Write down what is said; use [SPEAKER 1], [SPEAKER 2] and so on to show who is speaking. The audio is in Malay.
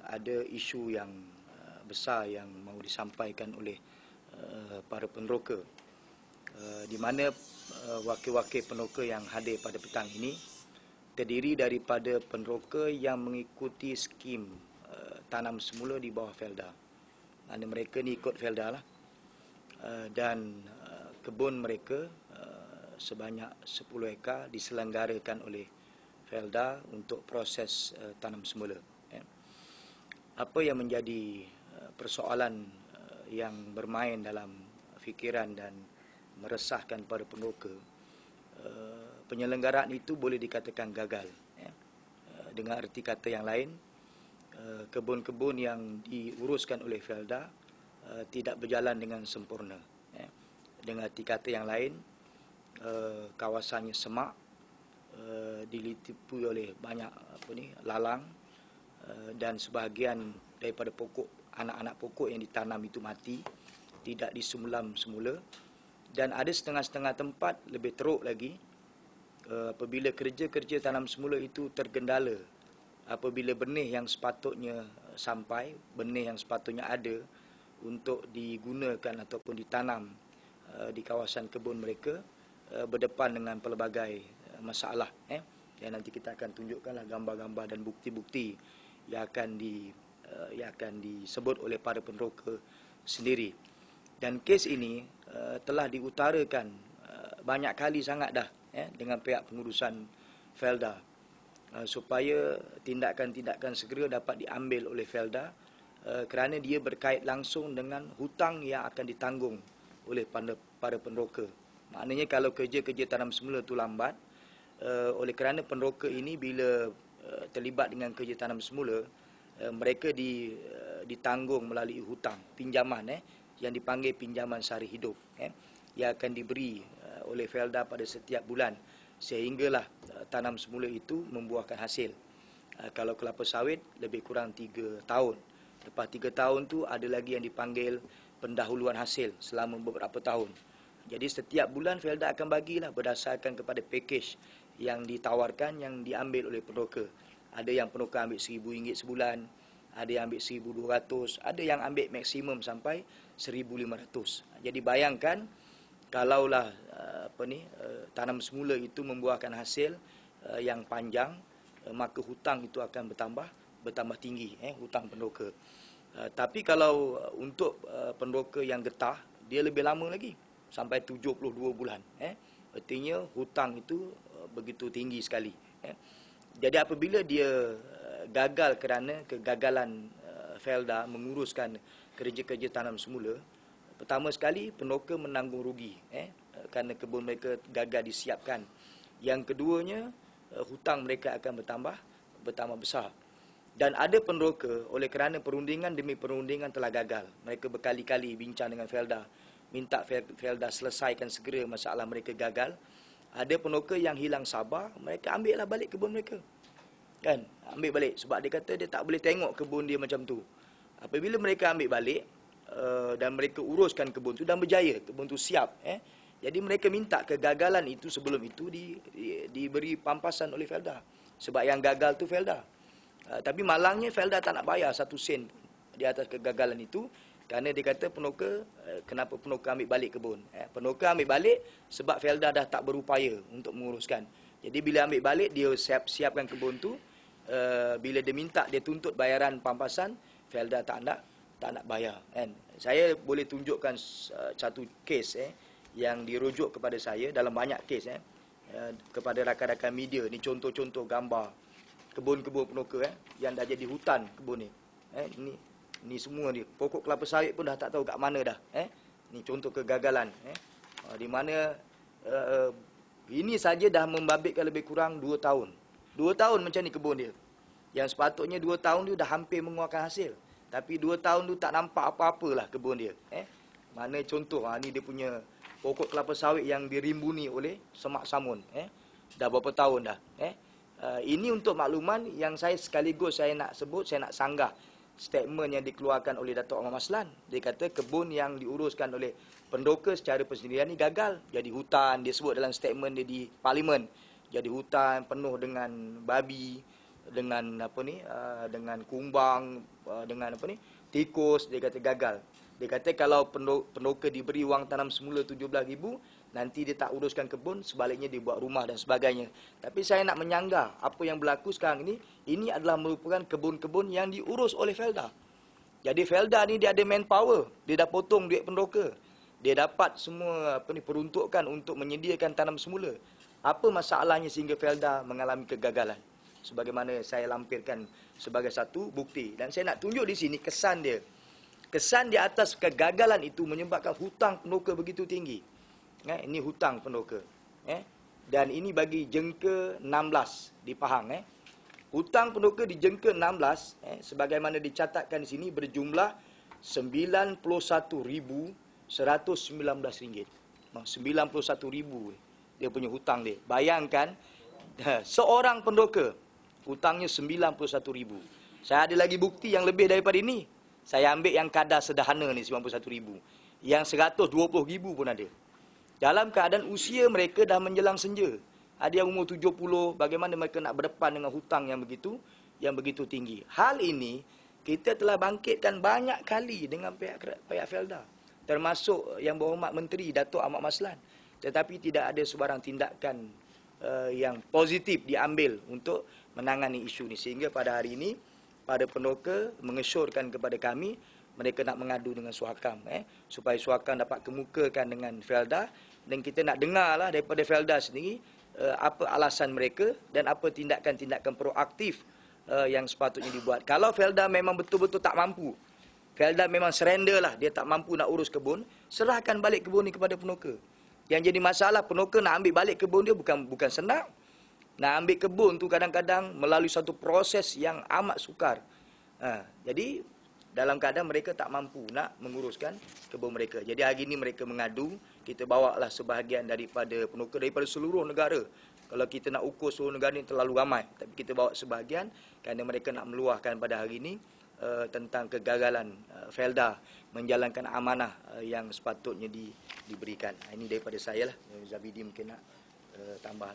[SPEAKER 1] ada isu yang besar yang mahu disampaikan oleh para peneroka, di mana wakil-wakil peneroka yang hadir pada petang ini terdiri daripada peneroka yang mengikuti skim tanam semula di bawah Felda. Mana mereka ni ikut Felda lah. Dan kebun mereka sebanyak 10 ekar diselenggarakan oleh Felda untuk proses tanam semula. Apa yang menjadi persoalan yang bermain dalam fikiran dan meresahkan para peneroka, penyelenggaraan itu boleh dikatakan gagal. Dengan arti kata yang lain, kebun-kebun yang diuruskan oleh Felda tidak berjalan dengan sempurna. Dengan arti kata yang lain, kawasannya semak, dilitipi oleh banyak lalang, dan sebahagian daripada anak-anak pokok yang ditanam itu mati, tidak disulam semula, dan ada setengah-setengah tempat lebih teruk lagi apabila kerja-kerja tanam semula itu tergendala, apabila benih yang sepatutnya sampai, benih yang sepatutnya ada untuk digunakan ataupun ditanam di kawasan kebun mereka berdepan dengan pelbagai masalah. Dan nanti kita akan tunjukkanlah gambar-gambar dan bukti-bukti yang akan disebut oleh para peneroka sendiri. Dan kes ini telah diutarakan banyak kali sangat dah dengan pihak pengurusan Felda, supaya tindakan-tindakan segera dapat diambil oleh Felda, kerana dia berkait langsung dengan hutang yang akan ditanggung oleh para peneroka. Maknanya kalau kerja-kerja tanam semula itu lambat, oleh kerana peneroka ini bila terlibat dengan kerja tanam semula, mereka ditanggung melalui hutang, pinjaman yang dipanggil pinjaman sehari hidup, yang akan diberi oleh Felda pada setiap bulan, sehinggalah tanam semula itu membuahkan hasil. Kalau kelapa sawit lebih kurang 3 tahun. Lepas 3 tahun tu ada lagi yang dipanggil pendahuluan hasil selama beberapa tahun. Jadi setiap bulan Felda akan bagilah berdasarkan kepada pakej yang ditawarkan, yang diambil oleh peneroka. Ada yang peneroka ambil RM1,000 sebulan, ada yang ambil RM1,200, ada yang ambil maksimum sampai RM1,500. Jadi bayangkan kalaulah tanam semula itu membuahkan hasil yang panjang, maka hutang itu akan bertambah tinggi, hutang peneroka. Tapi kalau untuk peneroka yang getah, dia lebih lama lagi, sampai 72 bulan. Artinya hutang itu begitu tinggi sekali. Jadi apabila dia gagal kerana kegagalan Felda menguruskan kerja-kerja tanam semula, pertama sekali peneroka menanggung rugi kerana kebun mereka gagal disiapkan. Yang keduanya, hutang mereka akan bertambah besar. Dan ada peneroka oleh kerana perundingan demi perundingan telah gagal, mereka berkali-kali bincang dengan Felda, minta Felda selesaikan segera masalah mereka gagal. Ada peneroka yang hilang sabar, mereka ambillah balik kebun mereka. Ambil balik sebab dia kata dia tak boleh tengok kebun dia macam tu. Apabila mereka ambil balik dan mereka uruskan kebun tu dan berjaya, kebun tu siap, jadi mereka minta kegagalan itu sebelum itu diberi pampasan oleh Felda. Sebab yang gagal tu Felda. Tapi malangnya Felda tak nak bayar 1 sen pun di atas kegagalan itu, kerana dia kata peneroka, kenapa peneroka ambil balik kebun? Peneroka ambil balik sebab Felda dah tak berupaya untuk menguruskan. Jadi bila ambil balik, dia siapkan kebun tu. Bila dia minta, dia tuntut bayaran pampasan, Felda tak nak bayar. Saya boleh tunjukkan satu kes yang dirujuk kepada saya dalam banyak kes kepada rakan-rakan media. Ni contoh-contoh gambar kebun-kebun peneroka yang dah jadi hutan kebun ni. Ni semua ni, pokok kelapa sawit pun dah tak tahu kat mana dah. Ni contoh kegagalan di mana ini saja dah membabitkan lebih kurang 2 tahun. 2 tahun macam ni kebun dia. Yang sepatutnya 2 tahun tu dah hampir mengeluarkan hasil. Tapi 2 tahun tu tak nampak apa-apalah kebun dia. Mana contoh, ni dia punya pokok kelapa sawit yang dirimbuni oleh semak samun. Dah berapa tahun dah. Ini untuk makluman yang sekaligus saya nak sebut, saya nak sanggah statement yang dikeluarkan oleh Datuk Ahmad Maslan. Dia kata kebun yang diuruskan oleh peneroka secara persendirian ni gagal. Jadi hutan, dia sebut dalam statement dia di Parlimen. Jadi hutan penuh dengan babi, dengan dengan kumbang, dengan tikus. Dia kata gagal. Dia kata kalau penoka diberi wang tanam semula 17,000, nanti dia tak uruskan kebun, sebaliknya dia buat rumah dan sebagainya. Tapi saya nak menyanggah apa yang berlaku sekarang ini adalah merupakan kebun-kebun yang diurus oleh Felda. Jadi Felda ni dia ada manpower, dia dah potong duit penoka. Dia dapat semua peruntukan untuk menyediakan tanam semula. Apa masalahnya sehingga Felda mengalami kegagalan? Sebagaimana saya lampirkan sebagai satu bukti. Dan saya nak tunjuk di sini kesan dia. Kesan di atas kegagalan itu menyebabkan hutang penoka begitu tinggi. Ini hutang penoka. Dan ini bagi jengka 16 di Pahang. Hutang penoka di jengka 16, sebagaimana dicatatkan di sini berjumlah RM91,119. 91,000 dia punya hutang dia. Bayangkan, seorang penoka hutangnya 91,000. Saya ada lagi bukti yang lebih daripada ini. Saya ambil yang kadar sederhana ni 91,000. Yang 120,000 pun ada. Dalam keadaan usia mereka dah menjelang senja. Ada yang umur 70, bagaimana mereka nak berdepan dengan hutang yang begitu tinggi. Hal ini kita telah bangkitkan banyak kali dengan pihak Felda. Termasuk Yang Berhormat Menteri Datuk Ahmad Maslan. Tetapi tidak ada sebarang tindakan yang positif diambil untuk menangani isu ini. Sehingga pada hari ini, pada penoka mengesyorkan kepada kami, mereka nak mengadu dengan Suhakam, supaya Suhakam dapat kemukakan dengan Felda, dan kita nak dengarlah daripada Felda sendiri apa alasan mereka dan apa tindakan-tindakan proaktif yang sepatutnya dibuat. Kalau Felda memang betul-betul tak mampu, Felda memang surrender lah, dia tak mampu nak urus kebun, serahkan balik kebun ni kepada penoka. Yang jadi masalah, penoka nak ambil balik kebun dia bukan senang. Nak ambil kebun tu kadang-kadang melalui satu proses yang amat sukar. Jadi dalam keadaan mereka tak mampu nak menguruskan kebun mereka. Jadi hari ini mereka mengadu, kita bawalah sebahagian daripada penoka daripada seluruh negara. Kalau kita nak ukur seluruh negara ni terlalu ramai, tapi kita bawa sebahagian kerana mereka nak meluahkan pada hari ini tentang kegagalan Felda menjalankan amanah yang sepatutnya diberikan. Ini daripada saya lah. Zabidi mungkin nak tambah.